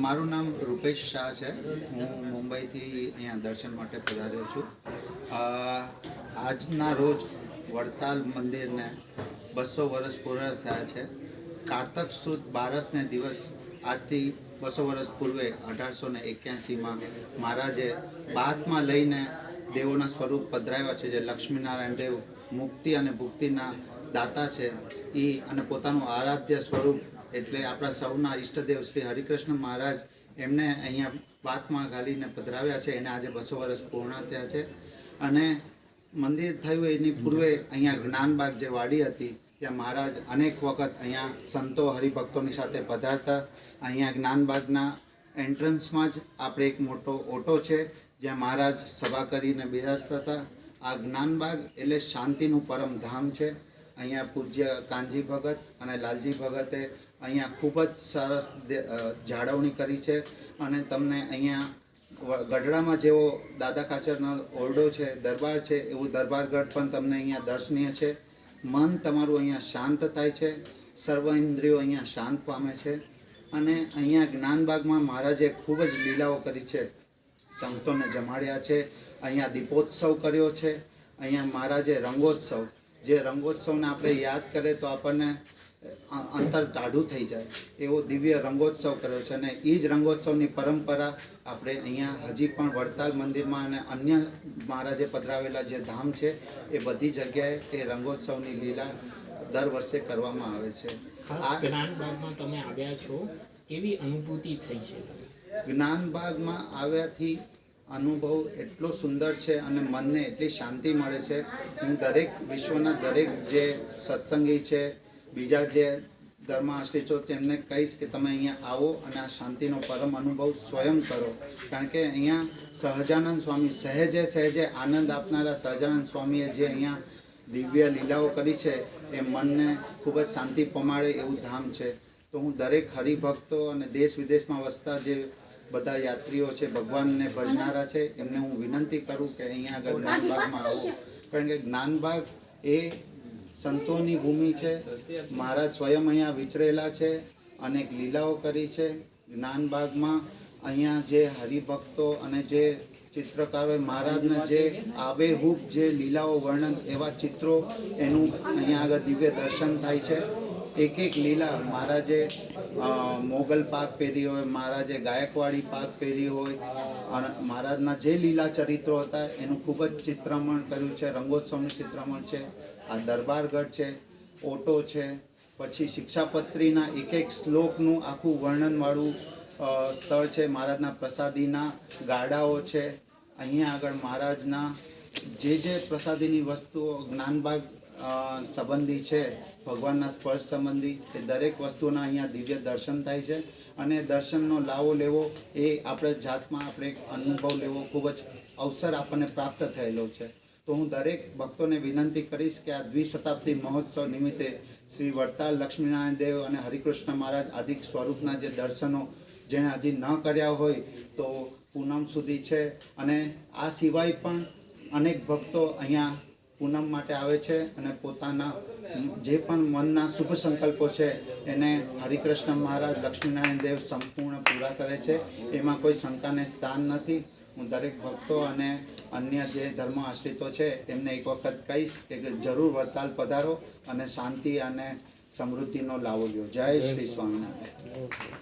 મારું નામ રૂપેશ શાહ છે। હું મુંબઈથી અહીંયા દર્શન માટે પધાર્યો છું। આજના રોજ વડતાલ મંદિરને 200 વર્ષ પૂરા થયા છે। કારતક સુદ બારસને દિવસ આજથી 200 વર્ષ પૂર્વે 1881માં મહારાજે બાથમાં લઈને દેવોના સ્વરૂપ પધરાવ્યા છે, જે લક્ષ્મીનારાયણ દેવ મુક્તિ અને ભુક્તિના દાતા છે એ, અને પોતાનું આરાધ્ય સ્વરૂપ એટલે આપણા સૌના ઈષ્ટદેવ શ્રી હરિકૃષ્ણ મહારાજ એમને અહીંયા બાથમાં ઘાલીને પધરાવ્યા છે। એને આજે 200 વર્ષ પૂર્ણ થયા છે। અને મંદિર થયું એની પૂર્વે અહીંયા જ્ઞાનબાગ જે વાડી હતી ત્યાં મહારાજ અનેક વખત અહીંયા સંતો હરિભક્તોની સાથે પધારતા। અહીંયા જ્ઞાનબાગના એન્ટ્રન્સમાં જ આપણે એક મોટો ઓટો છે જ્યાં મહારાજ સભા કરીને બિરાજતા હતા। આ જ્ઞાનબાગ એટલે શાંતિનું પરમ ધામ છે। અહીંયા પૂજ્ય કાનજી ભગત અને લાલજી ભગતે અહીંયા ખૂબ જ સરસ જાળવણી કરી છે। અને તમને અહીંયા ગઢડામાં જેવો દાદા ખાચરનો ઓરડો છે, દરબાર છે, એવું દરબારગઢ પણ તમને અહીંયા દર્શનીય છે। મન તમારું અહીંયા શાંત થાય છે, સર્વ ઇન્દ્રિયો અહીંયા શાંત પામે છે। અને અહીંયા જ્ઞાનબાગમાં મહારાજે ખૂબ જ લીલાઓ કરી છે, સંતોને જમાડ્યા છે, અહીંયા દીપોત્સવ કર્યો છે। અહીંયા મહારાજે રંગોત્સવ, જે રંગોત્સવને આપણે યાદ કરીએ તો આપણને અંતર ટાઢું થઈ જાય એવો દિવ્ય રંગોત્સવ કર્યો છે। અને એ જ રંગોત્સવની પરંપરા આપણે અહીંયા હજી પણ વડતાલ મંદિરમાં અને અન્ય મહારાજે પધરાવેલા જે ધામ છે એ બધી જગ્યાએ એ રંગોત્સવની લીલા દર વર્ષે કરવામાં આવે છે। આ જ્ઞાનબાગમાં તમે આવ્યા છો, કેવી અનુભૂતિ થઈ છે? જ્ઞાનબાગમાં આવ્યાથી અનુભવ એટલો સુંદર છે અને મનને એટલી શાંતિ મળે છે। હું દરેક વિશ્વના દરેક જે સત્સંગી છે, બીજા જે ધર્માશ્રિતો તેમને કહીશ કે તમે અહીંયા આવો અને આ શાંતિનો પરમ અનુભવ સ્વયં કરો। કારણ કે અહીંયા સહજાનંદ સ્વામી, સહેજે આનંદ આપનારા સહજાનંદ સ્વામીએ જે અહીંયા દિવ્ય લીલાઓ કરી છે એ મનને ખૂબ જ શાંતિ પમાડે એવું ધામ છે। તો હું દરેક હરિભક્તો અને દેશ વિદેશમાં વસતા જે બધા યાત્રીઓ છે, ભગવાનને ભજનારા છે, એમને હું વિનંતી કરું કે અહીંયા આગળ જ્ઞાનબાગમાં આવો। કારણ કે જ્ઞાનબાગ એ સંતોની ભૂમિ છે। મહારાજ સ્વયં અહીંયા વિચરેલા છે, અનેક લીલાઓ કરી છે। જ્ઞાનબાગમાં અહીંયા જે હરિભક્તો અને જે ચિત્રકારોએ મહારાજના જે આબેહૂબ જે લીલાઓ વર્ણન એવા ચિત્રો, એનું અહીંયા આગળ દિવ્ય દર્શન થાય છે। એક એક લીલા, મહારાજે મોગલ પાક પહેરી હોય, મહારાજે ગાયકવાડી પાક પહેરી હોય, અને મહારાજના જે લીલા ચરિત્રો હતા એનું ખૂબ જ ચિત્રમણ કર્યું છે, રંગોત્સવનું ચિત્રમણ છે। આ દરબારગઢ છે, ઓટો છે, પછી શિક્ષાપત્રીના એક એક શ્લોકનું આખું વર્ણનવાળું સ્થળ છે, મહારાજના પ્રસાદીના ગાડાઓ છે। અહીંયા આગળ મહારાજના જે પ્રસાદીની વસ્તુઓ જ્ઞાનબાગ સંબંધી છે, ભગવાનના સ્પર્શ સંબંધી, એ દરેક વસ્તુના અહીંયા દિવ્ય દર્શન થાય છે। અને દર્શનનો લાવો લેવો એ આપણે જાતમાં આપણે એક અનુભવ લેવો ખૂબ જ અવસર આપણને પ્રાપ્ત થયેલો છે। તો હું દરેક ભક્તોને વિનંતી કરીશ કે આ દ્વિશતાબ્દી મહોત્સવ નિમિત્તે શ્રી વડતાલ લક્ષ્મીનારાયણ દેવ અને હરિકૃષ્ણ મહારાજ આદિક સ્વરૂપના જે દર્શનો જેણે હજી ન કર્યા હોય તો પૂનમ સુધી છે। અને આ સિવાય પણ અનેક ભક્તો અહીંયા પૂનમ માટે આવે છે અને પોતાના જે પણ મનના શુભ સંકલ્પો છે એને હરિકૃષ્ણ મહારાજ લક્ષ્મીનારાયણ દેવ સંપૂર્ણ પૂરા કરે છે। એમાં કોઈ શંકાને સ્થાન નથી। હું દરેક ભક્તો અને અન્ય જે ધર્મ આશ્રિતો છે તેમને એક વખત કહીશ કે જરૂર વડતાલ પધારો અને શાંતિ અને સમૃદ્ધિનો લાવો લ્યો। જય શ્રી સ્વામિનારાયણ।